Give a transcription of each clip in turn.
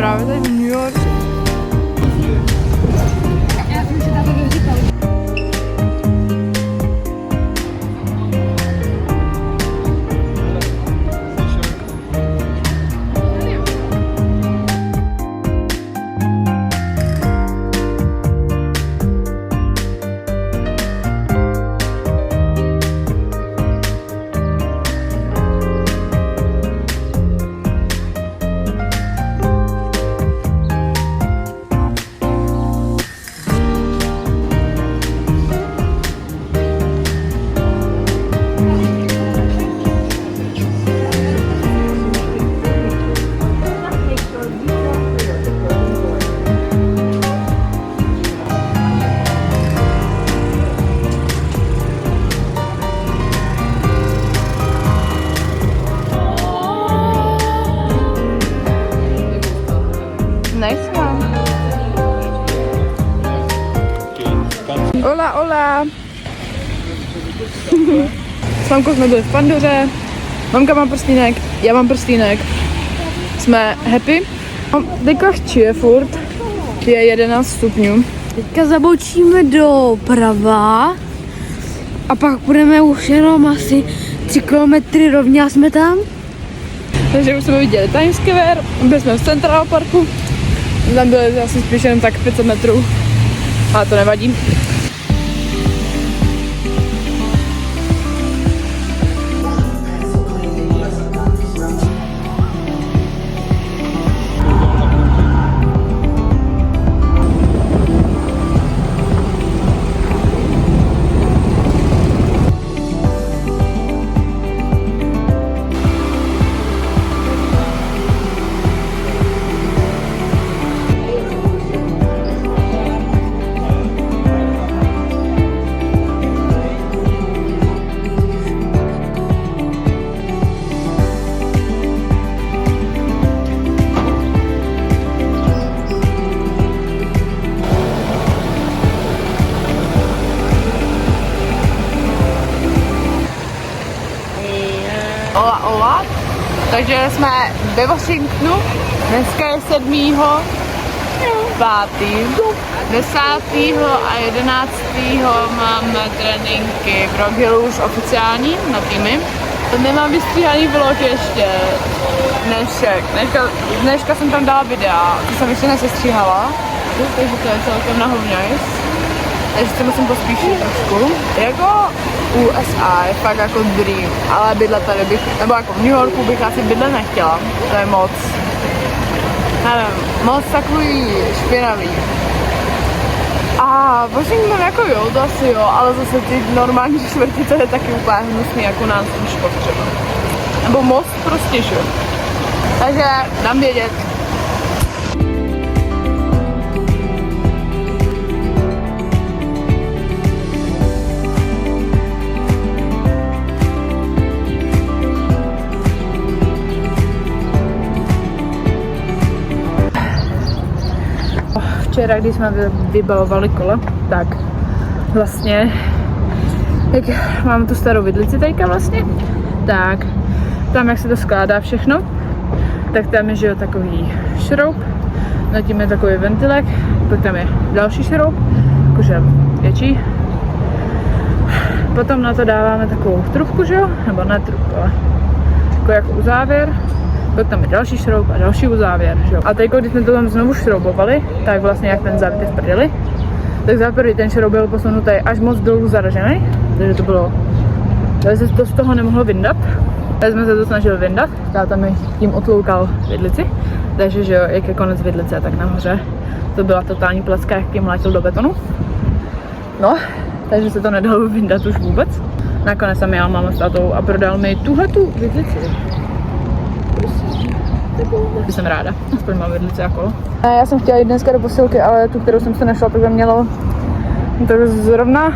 právě tady v New Yorku. Nice one. Hola, hola. S mamkou jsme byli v Pandoře. Mamka má prstýnek, já mám prstýnek. Jsme happy. Teďka chčije furt. Je 11 stupňů. Teďka zabočíme doprava a pak budeme už jenom asi 3 kilometry rovně a jsme tam. Takže už jsme viděli Times Square, byli jsme v Central Parku. Tam byli asi spíš jenom tak 500 metrů, ale to nevadí. Hola. Takže jsme ve Washingtonu, dneska je 7. 5. 10. a 11. máme tréninky v Rock Hillu už oficiální na týmy. Nemám vystříhaný vlog ještě dneška jsem tam dala videa, co jsem ještě nesestříhala, takže to je celkem na hovňajs. Takže se musím pospíšit trošku. Jako USA je fakt jako dream, ale bydlet tady bych, nebo jako v New Yorku bych asi bydlet nechtěla. To je moc, nevím, moc takový špinavý. A Washington jako jo, to asi jo, ale zase ty normální čtvrtice je taky úplně hnusný, jako nás Škov třeba. Nebo most prostě, že? Takže dám vědět. Včera, když jsme vybalovali kola, tak vlastně, jak mám tu starou vidlici teďka vlastně, tak tam, jak se to skládá všechno, tak tam je, že jo, takový šroub, nad tím je takový ventilek, pak tam je další šroub, jakože větší. Potom na to dáváme takovou trubku, že jo, nebo ne trubku, ale jako uzávěr. Pak tam je další šroub a další uzávěr, že jo. A teď, když jsme to tam znovu šroubovali, tak vlastně jak ten závěr je v prdeli, tak za první ten šroub byl posunutý až moc dolů zaražený, takže to bylo, takže se to z toho nemohlo vyndat. Tak jsme se to snažili vyndat, táta mi tím otloukal vidlici, takže že jo, jak je konec vidlice, tak nahoře to byla totální placka, jak tím mlátil do betonu. No, takže se to nedalo vyndat už vůbec. Nakonec jsem jela máma s tátou a prodal mi tuhletu vidlici. Jsem ráda, aspoň mám vidlice a kolo. Já jsem chtěla jít dneska do posilky, ale tu, kterou jsem se našla, tak mělo to zrovna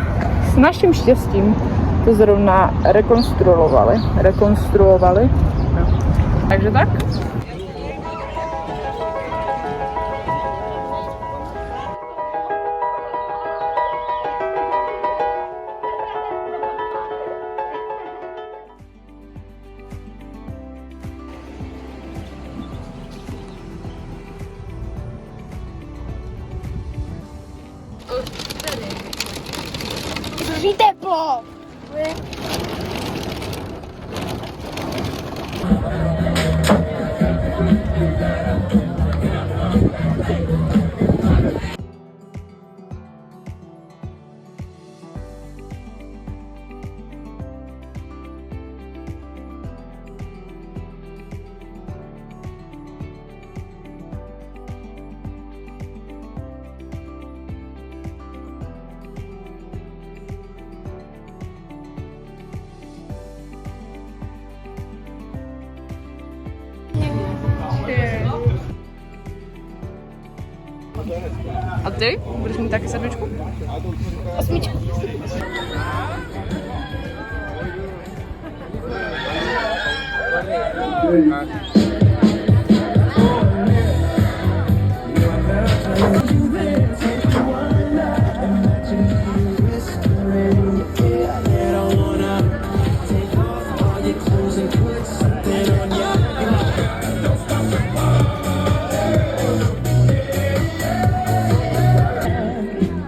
s naším štěstím to zrovna rekonstruovali. No. Takže tak. Bravo! A ty? Budeš mít taky 7? 8.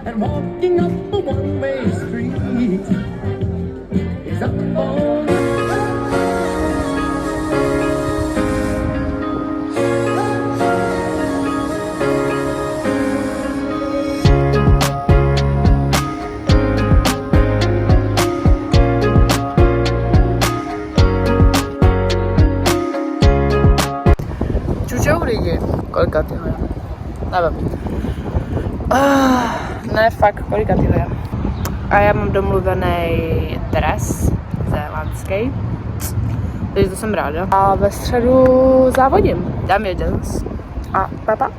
And walking up a one-way street is up on. Čučou lidi. Kolikatý ho je? Nevím. Ne, fakt, kolikatý ho je. A já mám domluvený dres zélandský. Takže to jsem ráda. A ve středu závodím. Dám jeden. A papa.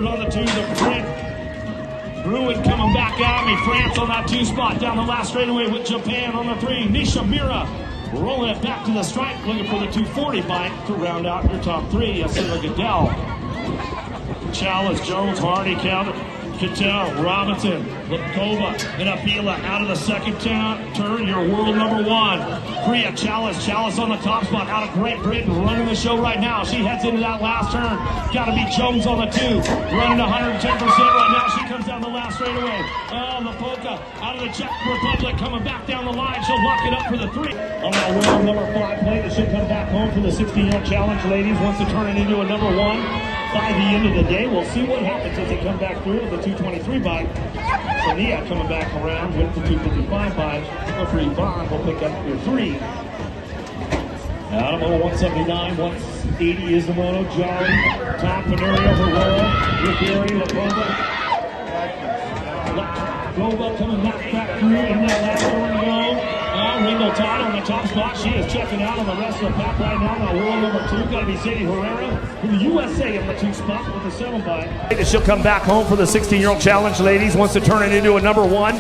On the 2, the Brit. Bruin coming back at me. France on that 2 spot down the last straightaway with Japan on the 3. Nishimura rolling it back to the stripe, looking for the 240 bike to round out your top 3. Yasila Goodell. Chalice, Jones, Hardy, Calvin, Cattell, Robinson, Lakova, and Apila out of the second turn. Your world number 1. Priya Chalice on the top spot out of Great Britain, running the show right now. She heads into that last turn. Got to be Jones on the 2, running 110% right now. She comes down the last straightaway. Oh, Lapoka out of the Czech Republic, coming back down the line. She'll lock it up for the 3. On that world number 5 plate, it should come back home for the 16-year challenge, ladies. Wants to turn it into a number 1. By the end of the day, we'll see what happens as they come back through with the 223 bike. Sania coming back around with the 255 bike. Referee Bond will pick up your 3. Out of moto 179, 180 is the moto. Jolly, Tom Panerio, Herrera, Riccieri, Lakova. Lakova coming back through in that last one to go. Ringo Todd on the top spot. She is checking out on the rest of the pack right now. Now world number 2, got to be Sadie Herrera from the USA on the 2 spot with the 7 bike. She'll come back home for the 16-year-old challenge, ladies. Wants to turn it into a number 1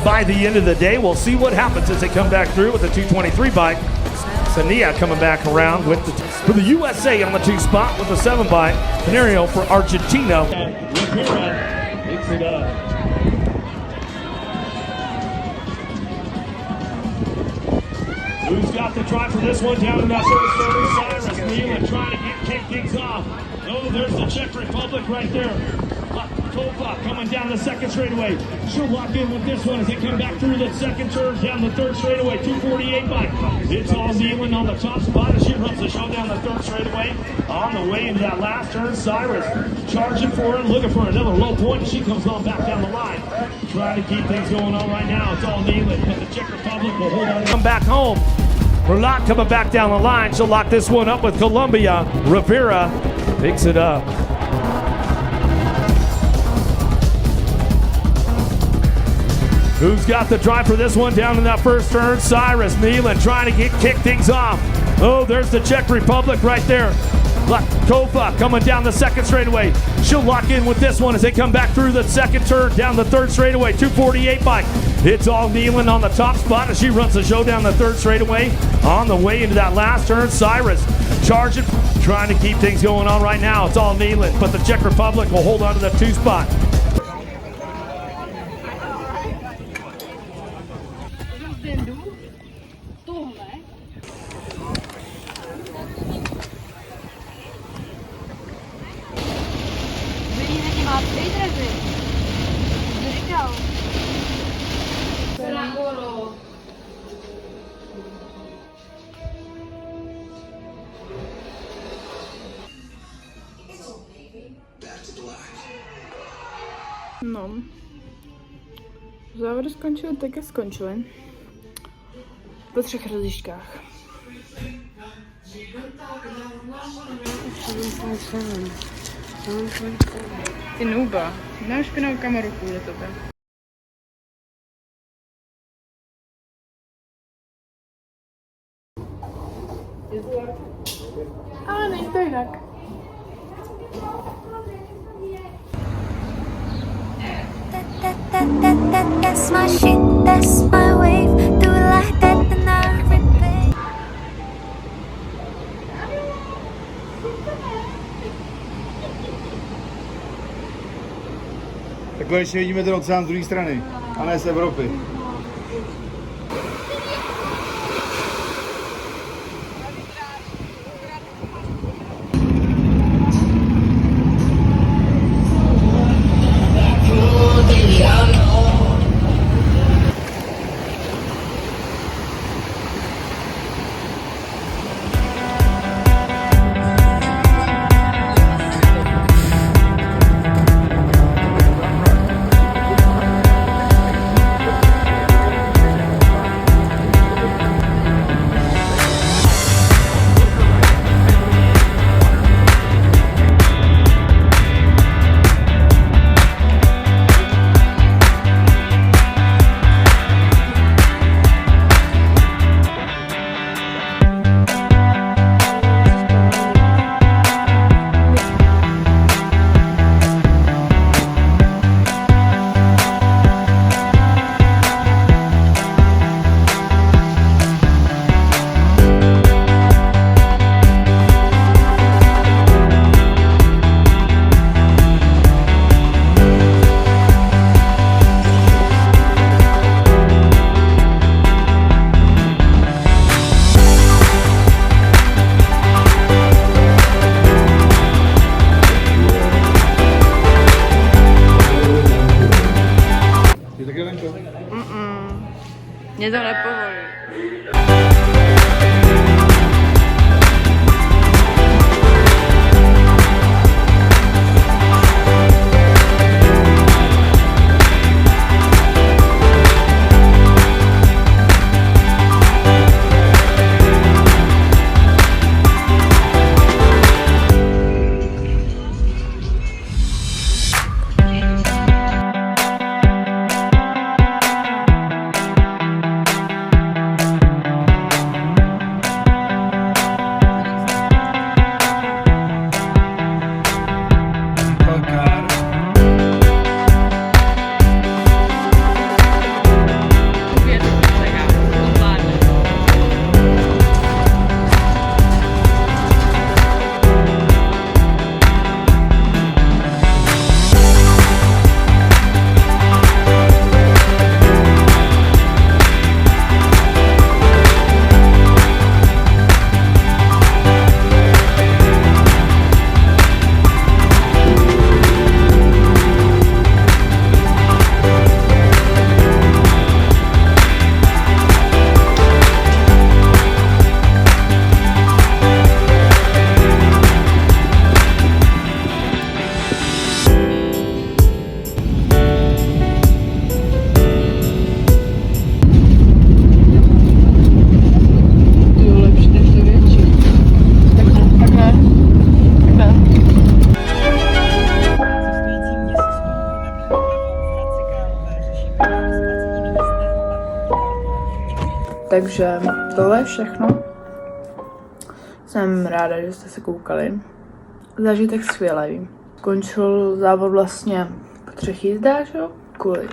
by the end of the day. We'll see what happens as they come back through with the 223 bike. Sania coming back around with for the USA on the 2 spot with the 7 bike. Scenario for Argentina. Rivera picks it up. Who's got the try for this one down in that third Cyrus Neal and trying to kick things off. Oh, there's the Czech Republic right there. Kofa coming down the second straightaway. She'll lock in with this one as they come back through the second turn down the third straightaway. 248 bike. It's all Zealand on the top spot as she runs the show down the third straightaway. On the way into that last turn, Cyrus charging for it, looking for another low point. She comes on back down the line. Trying to keep things going on right now. It's all Nealon, but the Czech Republic will hold on. Come back home. Verloc coming back down the line. She'll lock this one up with Columbia. Rivera picks it up. Who's got the drive for this one down in that first turn? Cyrus Nealon trying to kick things off. Oh, there's the Czech Republic right there. Kofa coming down the second straightaway. She'll lock in with this one as they come back through the second turn down the third straightaway. 248 bike. It's all Nealon on the top spot as she runs the show down the third straightaway. On the way into that last turn, Cyrus charging, trying to keep things going on right now. It's all Nealon, but the Czech Republic will hold on to the 2 spot. No. Závody skončily tak, jak skončily. Po 3 rozjížďkách. Ty nuba, máš špinavou kameru kvůli tobě. Ale není to jinak. That's my shit, that's my wave. Do it like that, then I repeat. Tak konečně vidíme ten oceán z druhé strany, a ne z Evropy. Mě to nepovolí. Takže tohle je všechno. Jsem ráda, že jste se koukali. Zážitek skvělý. Končil závod vlastně po 3 jízdách, jo? Kvůli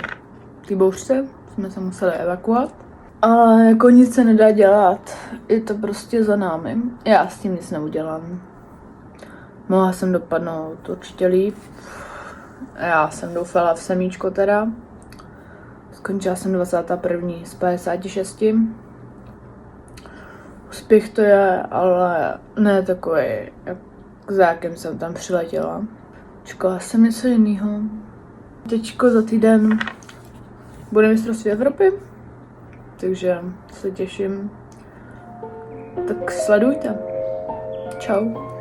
té bouřce jsme se museli evakuovat. Ale jako nic se nedá dělat. Je to prostě za námi. Já s tím nic neudělám. Mohla jsem dopadnout určitě líp. Já jsem doufala v semíčko teda. Skončila jsem 21. z 56. Úspěch to je, ale ne takový, jak za jakým jsem tam přiletěla. Čekala jsem něco jiného. Teďko za týden bude mistrovství Evropy, takže se těším. Tak sledujte. Čau.